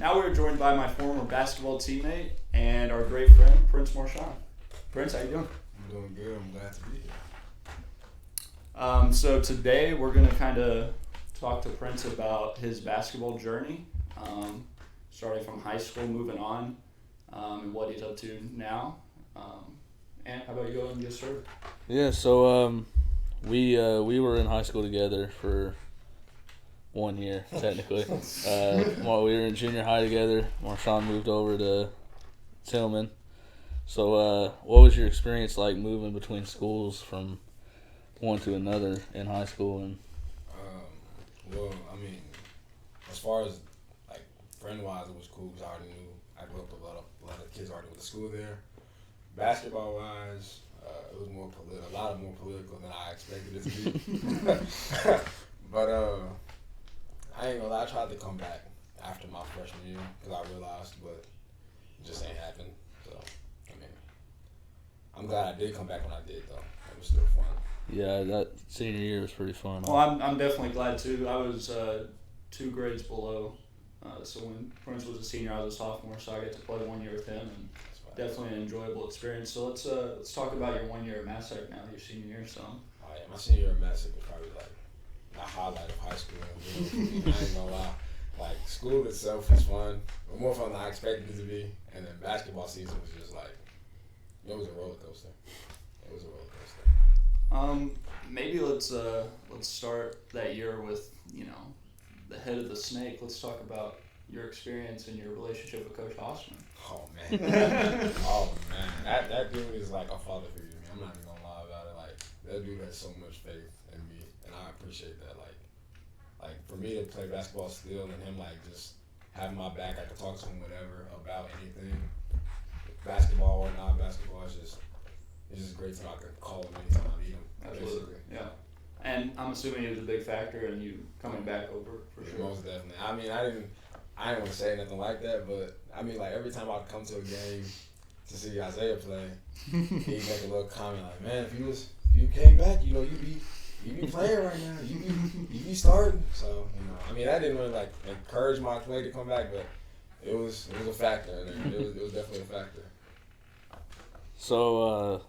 Now we're joined by my former basketball teammate and our great friend, Prince-Marshon. Prince, how you doing? I'm doing good. I'm glad to be here. So today we're going to kind of talk to Prince about his basketball journey, starting from high school, moving on, and what he's up to now. And how about you go and get started? Yeah, so we were in high school together for 1 year, technically. While we were in junior high together, Marshon moved over to Tillman. So what was your experience like moving between schools from one to another in high school? And Well, I mean, as far as like friend-wise, it was cool because I already knew I grew up with a lot of kids already went to school there. Basketball-wise, it was a lot more political than I expected it to be. But I ain't gonna lie, I tried to come back after my freshman year because I realized, but it just ain't happened. So, I mean, I'm glad I did come back when I did, though. It was still fun. yeah, that senior year was pretty fun. Well, I'm definitely glad too. I was 2 grades below. So when Prince was a senior, I was a sophomore, so I get to play 1 year with him, and definitely an enjoyable experience. So let's talk about your 1 year at Massac now, your senior year. So. Oh yeah, my senior year at Massac was probably like the highlight of high school. I ain't gonna lie. Like, school itself was fun, but more fun than I expected it to be. And then basketball season was just like, it was a roller coaster. It was a roller coaster. Maybe let's start that year with the head of the snake. Let's talk about your experience and your relationship with Coach Hossman. Oh man, that dude is like a father figure to me. I'm not even gonna lie about it. Like, that dude has so much faith in me, and I appreciate that. Like for me to play basketball still, and him like just having my back, I could talk to him whatever about anything, basketball or not basketball. It's just great to I can call him anytime I need him. Absolutely, Basically. yeah. And I'm assuming it was a big factor in you coming back over for sure. Most definitely. I mean, I didn't want to say nothing like that, but I mean, like every time I come to a game to see Isaiah play, he'd make a little comment like, "Man, if you came back, you be playing right now. You be starting." So I mean, that didn't really like encourage my play to come back, but it was a factor. And it was definitely a factor. So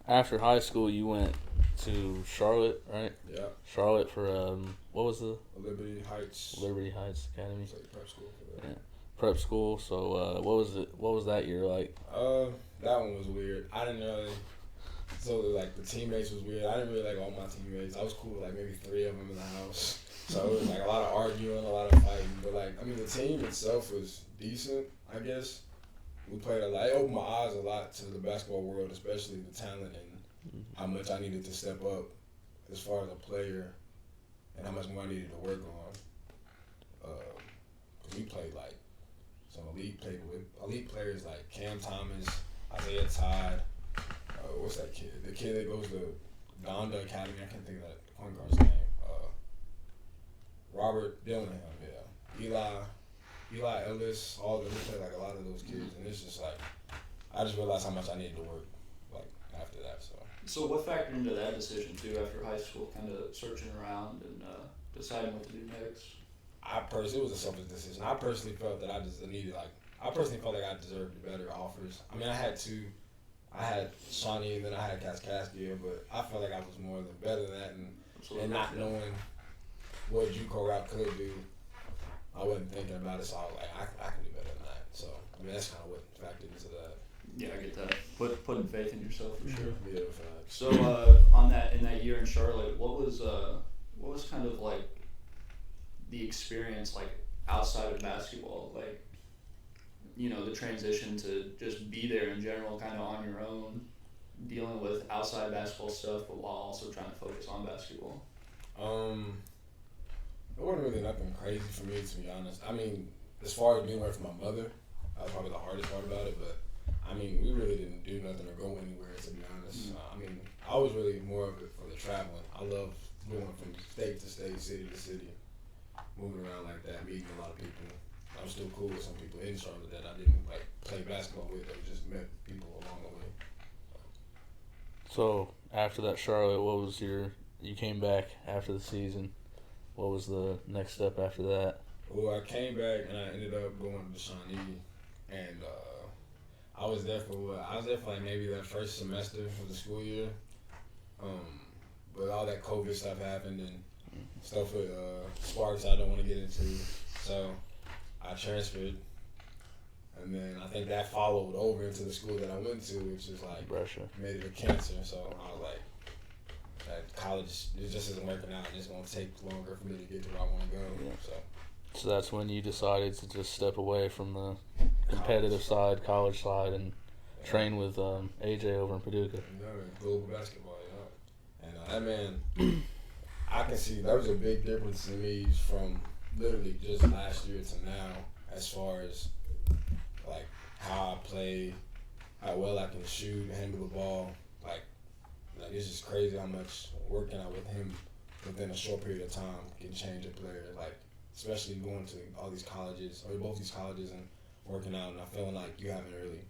after high school, you went to Charlotte, right? Yeah. Charlotte for what was the Liberty Heights Academy? It's like prep school for that. Yeah. Prep school. So what was that year like? That one was weird. I didn't really. So like the teammates was weird. I didn't really like all my teammates. I was cool with like maybe 3 of them in the house. So it was like a lot of arguing, a lot of fighting. But like, I mean, the team itself was decent, I guess. We played a lot. It opened my eyes a lot to the basketball world, especially the talent and how much I needed to step up as far as a player and how much more I needed to work on. Cause we played like some elite players like Cam Thomas, Isaiah Todd. What's that kid? The kid that goes to Donda Academy. I can't think of that point guard's name. Robert Dillingham. Yeah. Eli Ellis. All of them. We played like a lot of those kids, and it's just like I just realized how much I needed to work like after that. So what factored into that decision too after high school, kind of searching around and deciding what to do next? It was a selfish decision. I personally felt that I felt like I deserved better offers. I mean, I had Shawnee and then I had Kaskaskia, but I felt like I was more than better than that, and not knowing what JUCO route could do, I wasn't thinking about it, so I was like, I can do better than that. So, I mean, that's kind of what factored into that. Yeah, I get that. Putting faith in yourself for sure. Yeah, facts. So in that year in Charlotte, what was kind of like the experience like outside of basketball, like the transition to just be there in general, kind of on your own, dealing with outside basketball stuff, but while also trying to focus on basketball? It wasn't really nothing crazy for me, to be honest. I mean, as far as being away from my mother, that was probably the hardest part about it, but I mean, we really didn't do nothing or go anywhere, to be honest. I mean, I was really more of it for the traveling. I love going from state to state, city to city, moving around like that, meeting a lot of people. I'm still cool with some people in Charlotte that I didn't like play basketball with. I just met people along the way. So after that Charlotte, you came back after the season. What was the next step after that? Well, I came back and I ended up going to Shawnee, and I was there for like maybe that first semester of the school year. But all that COVID stuff happened and stuff with Sparks I don't want to get into. So I transferred, and then I think that followed over into the school that I went to, which is like Russia. made it a cancer. So I was like, that college it just isn't working out. It's gonna take longer for me to get to where I want to go. Yeah. So that's when you decided to just step away from the competitive side, college side, and train with AJ over in Paducah. Yeah, global basketball, yeah. And that man, I can see that was a big difference in me from literally just last year to now, as far as like how I play, how well I can shoot, handle the ball. Like it's just crazy how much working out with him within a short period of time can change a player. Like especially going to all these colleges or both these colleges and working out, and I feeling like you haven't really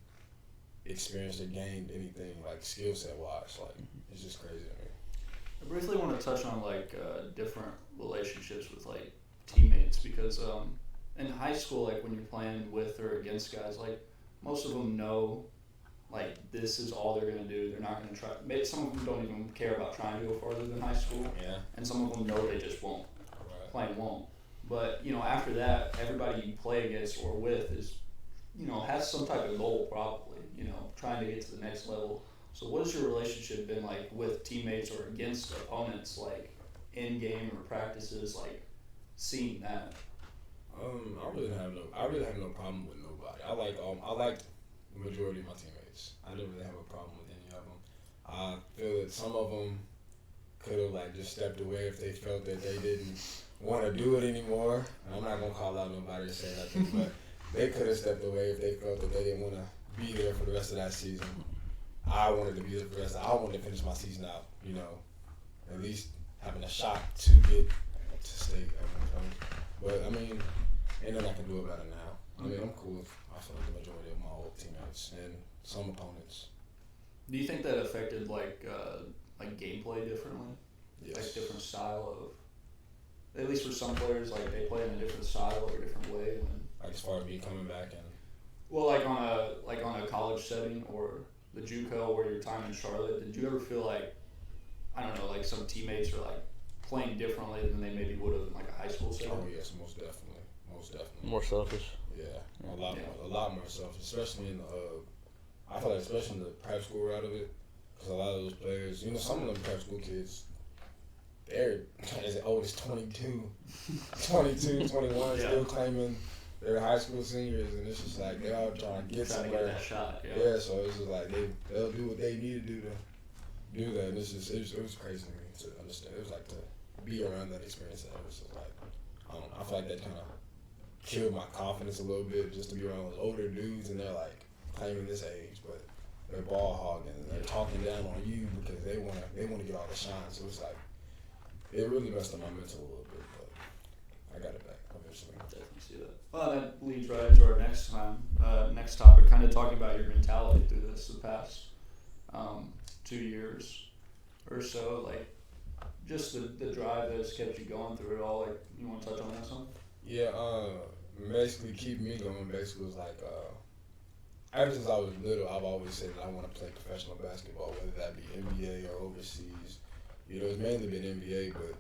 experienced or gained anything like skill set wise. Like it's just crazy to me. I briefly want to touch on like different relationships with like teammates because in high school, like when you're playing with or against guys, like most of them know like this is all they're gonna do. They're not gonna try. Some of them don't even care about trying to go farther than high school. Yeah. And some of them know they just won't. Right. Plain won't. But after that, everybody you play against or with is, has some type of goal probably. Trying to get to the next level. So what has your relationship been like with teammates or against opponents, like in game or practices, like seeing that? I really have no problem with nobody. I like the majority of my teammates. I don't really have a problem with any of them. I feel that some of them could have like just stepped away if they felt that they didn't want to do it anymore. And I'm not gonna call out nobody to say nothing, but they could have stepped away if they felt that they didn't want to be there for the rest of that season. I wanted to be there for the rest. I wanted to finish my season out. At least having a shot to get to state at one point. But I mean, ain't nothing I can do about it now. I mean, I'm cool with I feel like the majority of my old teammates and some opponents. Do you think that affected like gameplay differently? Yes. Like different style of, at least for some players, like they play in a different style or a different way. Like as far as me coming back and. Well, like on a college setting or the JUCO or your time in Charlotte, did you ever feel like, I don't know, like some teammates are like playing differently than they maybe would have in like a high school setting? Oh yes, most definitely. More selfish. Yeah, a lot more selfish, especially in I feel like especially in the prep school route of it, because a lot of those players, some of them prep school kids, they're as old as 22, 21, Yeah. still claiming they're high school seniors, and it's just like they're all trying to get Trying to somewhere. get that shot. Yeah, so it's just like they'll do what they need to do to do that, and it was crazy to me to understand. It was like to be around that experience. That it was just like I don't know. I feel like that kind of killed my confidence a little bit just to be around those older dudes, and they're like claiming this age, but they're ball hogging and they're talking down on you because they wanna get all the shine. So it's like it really messed up my mental a little bit, but I got it back eventually. Definitely see that. Well, that leads right into our next topic, kind of talking about your mentality through the past 2 years or so, like just the drive that has kept you going through it all. Like, you want to touch on that some? Yeah, basically keeping me going basically was like ever since I was little, I've always said that I want to play professional basketball, whether that be NBA or overseas. It's mainly been NBA, but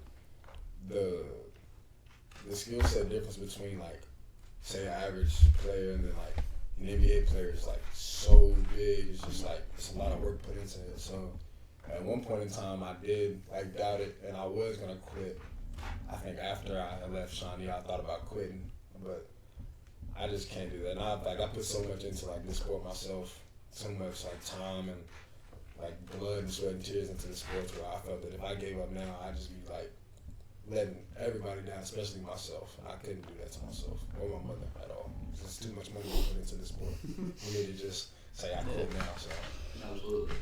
the skill set difference between like say an average player and then like an NBA player is like so big. It's just like it's a lot of work put into it. So at one point in time, I did like doubt it, and I was gonna quit. I think after I left Shawnee, I thought about quitting, but I just can't do that. And I put so much into like this sport myself, so much like time and like blood and sweat and tears into the sport, where I felt that if I gave up now, I'd just be like letting everybody down, especially myself. And I couldn't do that to myself or my mother at all. It's just too much money to put into the sport for me to just say I quit now. So Absolutely.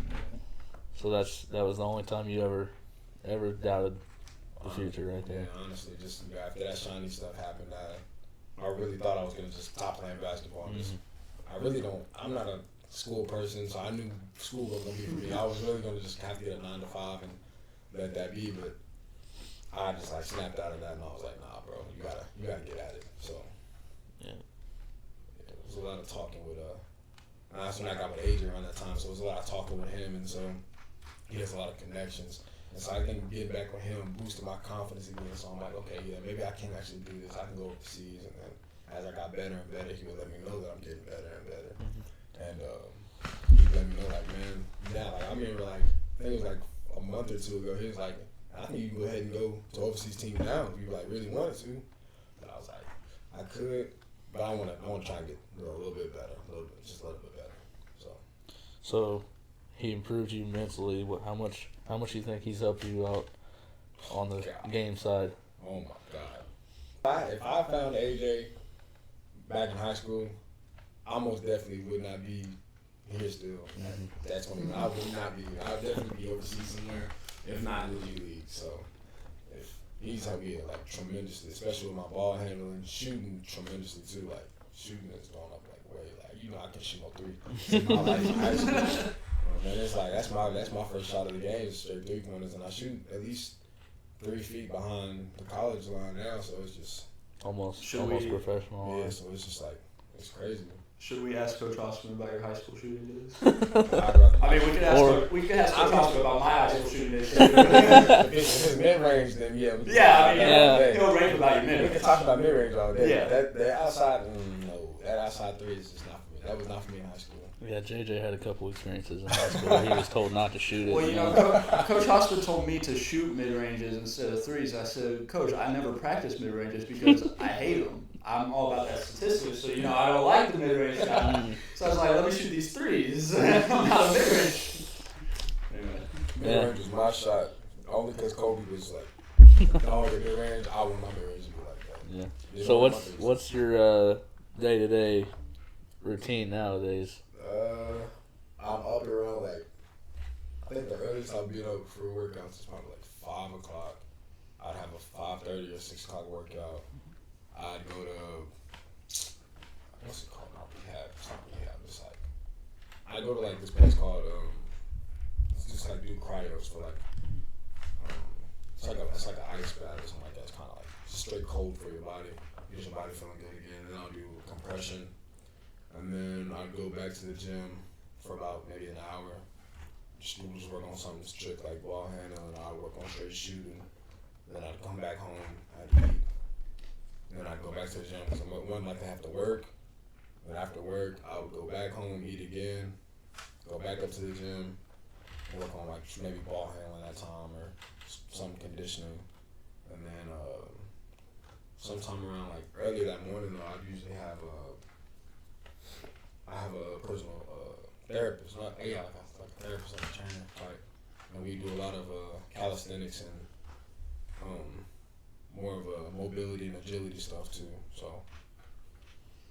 So that was the only time you ever doubted the future, right there. Yeah, honestly, just after that Shawnee stuff happened, I really thought I was gonna just stop playing basketball. I really don't. I'm not a school person, so I knew school wasn't gonna be for me. I was really gonna just have to get a 9 to 5 and let that be. But I just like snapped out of that, and I was like, nah, bro, you gotta get at it. So Yeah. there was a lot of talking with and that's when I got with AJ around that time, so it was a lot of talking with him, and so he has a lot of connections. And so I think getting back with him boosted my confidence again. So I'm like, okay, yeah, maybe I can actually do this. I can go overseas. And then as I got better and better, he would let me know that I'm getting better and better. And he let me know, like, man, now, like, I remember, like, I think it was like a month or two ago, he was like, I think you can go ahead and go to overseas team now if you like really wanted to. But I was like, I could, but I want to try and get a little bit better, just a little bit better. So he improved you mentally. How much do you think he's helped you out on the game side? Oh my God! If I found AJ back in high school, I most definitely would not be here still. That's when I would not be. I would definitely be overseas somewhere, if not in the G League. So if he's helped me like tremendously, especially with my ball handling, shooting tremendously too. Like shooting is going up like way. Like I can shoot no three. My life in high school. Man, it's like that's my first shot of the game, straight 3-pointers, and I shoot at least 3 feet behind the college line now, so it's just almost professional. Yeah, so it's just like it's crazy. Should we ask Coach Osman about your high school shooting days? I mean, we could ask Coach Osman about my high school shooting days. If it's mid range, then yeah. He'll rave about your mid. We can talk about mid range all day. Yeah. That outside, no, that outside three is just not for me. That was not for me in high school. Yeah, JJ had a couple experiences in high school where he was told not to shoot it. Well, Coach Osman told me to shoot mid ranges instead of threes. I said, Coach, I never practice mid ranges because I hate them. I'm all about that statistics, so I don't like the mid range shot. So I was like, let me shoot these threes. I'm not a mid range. Anyway. Mid range was my shot, only because Kobe was like, all the mid range. I want my mid range to be like that. Yeah. So what's your day-to-day routine nowadays? I'm up around like, I think the earliest I'll be up for workouts is probably like 5 o'clock. I'd have a 5:30 or 6 o'clock workout. I'd go to, what's it called? Not rehab. It's not rehab. It's like, I go to like this place called, it's just like do cryos for like, it's like an ice bath or something like that. It's kind of like straight cold for your body. Get your body feeling good again. And then I'll do compression. And then I'd go back to the gym for about maybe an hour. Just work on something strict like ball handling. I'd work on straight shooting. Then I'd come back home. I'd eat. Then I'd go back to the gym because one like to have to work. Then after work, I would go back home, eat again, go back up to the gym, work on like maybe ball handling that time or some conditioning. And then sometime around like early that morning, though, I'd usually have I have a personal therapist, like a therapist, like a trainer type, and we do a lot of calisthenics and more of a mobility and agility stuff too. So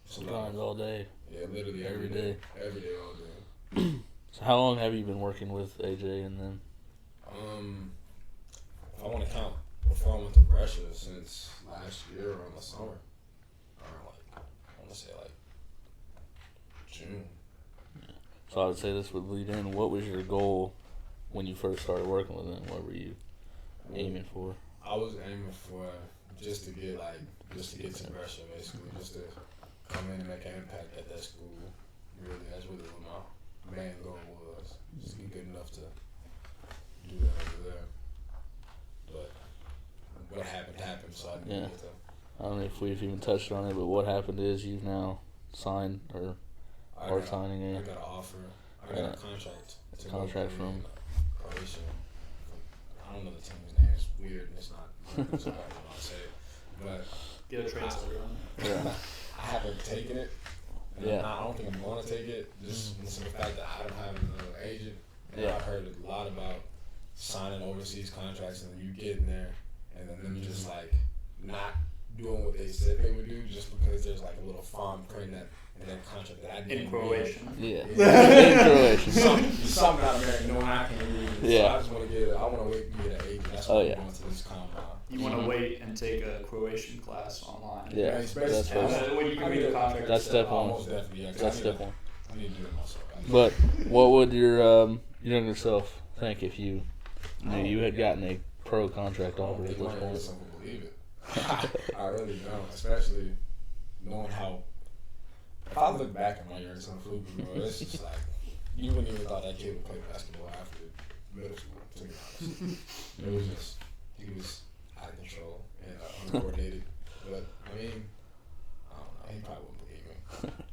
Sometimes all day. Yeah, literally every day, all day. So how long have you been working with AJ and them? If I want to count before I went to Brescia, since last year around the summer, or like I want to say like June. So I would say this would lead in. What was your goal when you first started working with them? What were you aiming for? I was aiming for just to get to Brescia, basically, just to come in and make an impact at that school. Really, that's really what my main goal was. Just to be good enough to do that over there. But what happened, so I didn't get to. I don't know if we've even touched on it, but what happened is you've now signed or signing I got an offer. I got a contract. Contract from Croatia. I don't know the team's name. It's weird and it's not. So I don't know how to say it. But get a translator on it. Yeah. I haven't taken it. And I don't think I'm going to take it. Just the fact that I don't have an agent. And I've heard a lot about signing overseas contracts and you getting there and then them just like not doing what they said they would do just because there's like a little fine print in that contract that I didn't in Croatian. Yeah. In Croatian. Something out there knowing I can't read. Yeah. So I just want to I want to wait to get an agent. That's why I'm going to this combine. You want to wait and take a Croatian class online. Yeah. That's when you can read the contract. That's step one. Almost definitely. Yeah, that's step one. I need to do it myself. But what would your younger self think if you knew you had gotten a pro contract I don't offer at think this one of point. us would believe it. I really don't, especially knowing how. If I look back at my years in Fluke, bro, it's just like you wouldn't even thought that kid would play basketball after middle school. To be honest, it was just he was out of control and uncoordinated. But I mean, I don't know. He probably wouldn't believe me.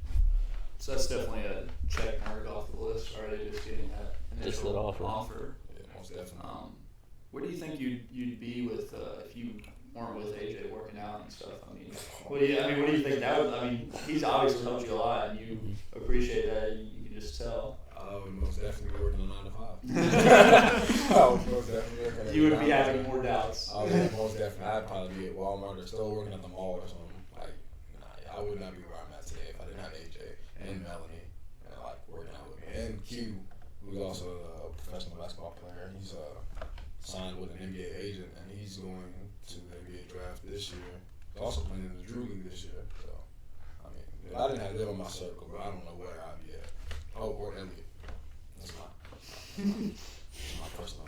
So that's definitely a check mark off the list. Already just getting that Just initial that offer. Yeah, most definitely. Where do you think you'd be with if you weren't with AJ working out and stuff? I mean, what do you think that would? I mean, he's obviously helped you a lot, and you appreciate that. You can just tell. I would most definitely be working a 9 to 5. I would most definitely working. You would be having more doubts. I would most definitely. I'd probably be at Walmart or still working at the mall or something. Like, nah, I would not be where I'm at today if I didn't have AJ and Melanie and like working out with me and Q, who's also a professional basketball player. He's signed with an NBA agent and he's going to the NBA draft this year. He's also playing in the Drew League this year. So, I mean, if I didn't have them in my circle, bro, I don't know where I'd be at. Oh, or Elliot. That's my personal.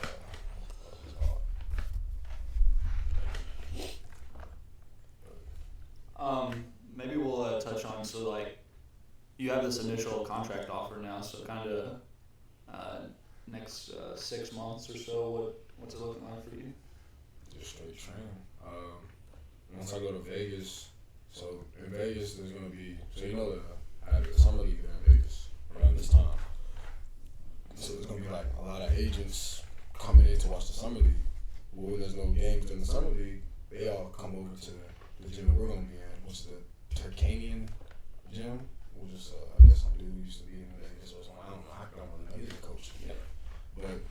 Maybe we'll touch on so like you have this initial contract offer now, so kind of next 6 months or so. What's it looking like for you? Just straight training. Once I go to Vegas, so in Vegas there's gonna be I have the summer league there in Vegas around this time. So there's gonna be like a lot of agents coming in to watch the summer league. Well, when there's no games during the summer league, they all come over to the gym that we're gonna be in, which is the Turkanian gym, which is I guess some dude who used to be in Vegas or something. I don't know. I don't really know. He's a coach. Yeah. But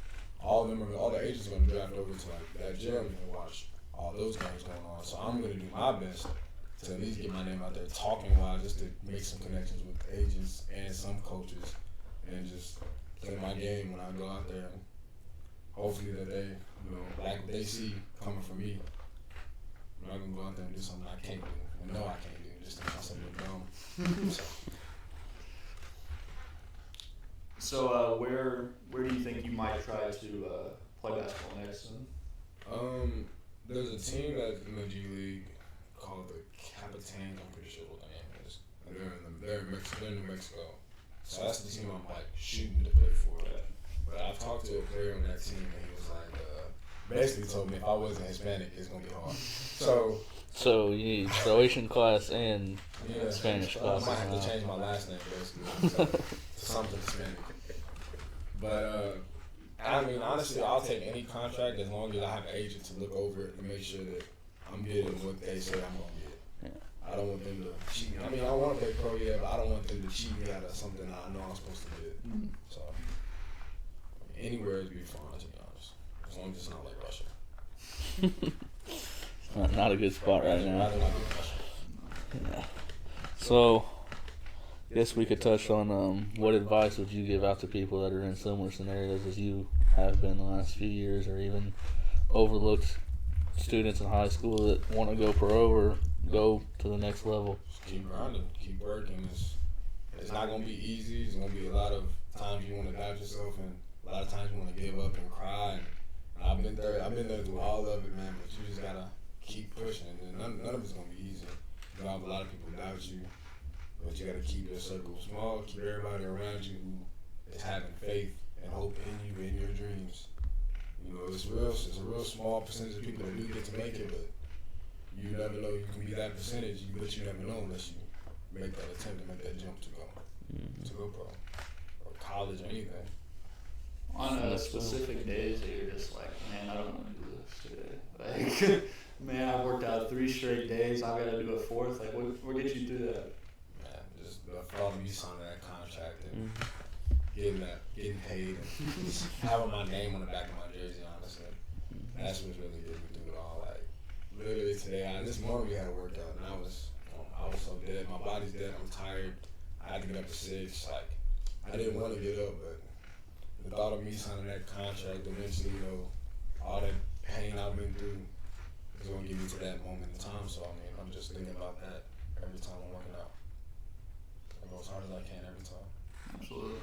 all the agents are gonna draft over to like that gym and watch all those games going on. So I'm gonna do my best to at least get my name out there talking wise, just to make some connections with agents and some coaches, and just play my game when I go out there. And hopefully that they, like what they see coming from me. I'm not gonna go out there and do something I can't do. I know I can't do just to make something dumb. So where do you think you might try to play basketball next? There's a team that's in the G League called the Capitanes. I'm pretty sure what the name is. They're in New Mexico. So that's the team I'm like shooting to play for. But I've talked to a player on that team and he was like, basically told me if I wasn't Hispanic, it's gonna be hard. So you need Croatian class and Spanish I class. might have to change my last name basically to something Hispanic. But I mean, honestly, I'll take any contract as long as I have an agent to look over it and make sure that I'm getting what they say I'm gonna get. Yeah. I don't want them to cheat me. I mean, I want to play pro, yeah, but I don't want them to cheat me out of something I know I'm supposed to get. Mm-hmm. So anywhere would be fine, to be honest, as long as it's not like Russia. Not a good spot right now. Yeah. So, I guess we could touch on what advice would you give out to people that are in similar scenarios as you have been the last few years, or even overlooked students in high school that want to go pro or go to the next level? Just keep grinding, keep working. It's not going to be easy. It's going to be a lot of times you want to doubt yourself, and a lot of times you want to give up and cry. And I've been there through all of it, man. But you just gotta keep pushing, and none of it's gonna be easy. You know, a lot of people doubt you, but you gotta keep your circle small. Keep everybody around you who is having faith and hope in you and your dreams. You know, it's a real small percentage of people that do get to make it, but you never know you can be that percentage. But you never know unless you make that attempt to make that jump to go pro or college or anything. On specific days that you're just like, man, I don't want to do this today. Like, man, I've worked out 3 straight days. I've got to do a 4th. Like, what gets you through that? Man, just the thought of me signing that contract and getting paid and just having my name on the back of my jersey, honestly. That's what really did me through it all. Like, literally today, this morning we had a workout, and I was so dead. My body's dead. I'm tired. I had to get up at 6. Like, I didn't want to get up, but the thought of me signing that contract, eventually, all that pain I've been through is going to get me to that moment in time. So, I mean, I'm just thinking about that every time I'm working out. I go as hard as I can every time. Absolutely.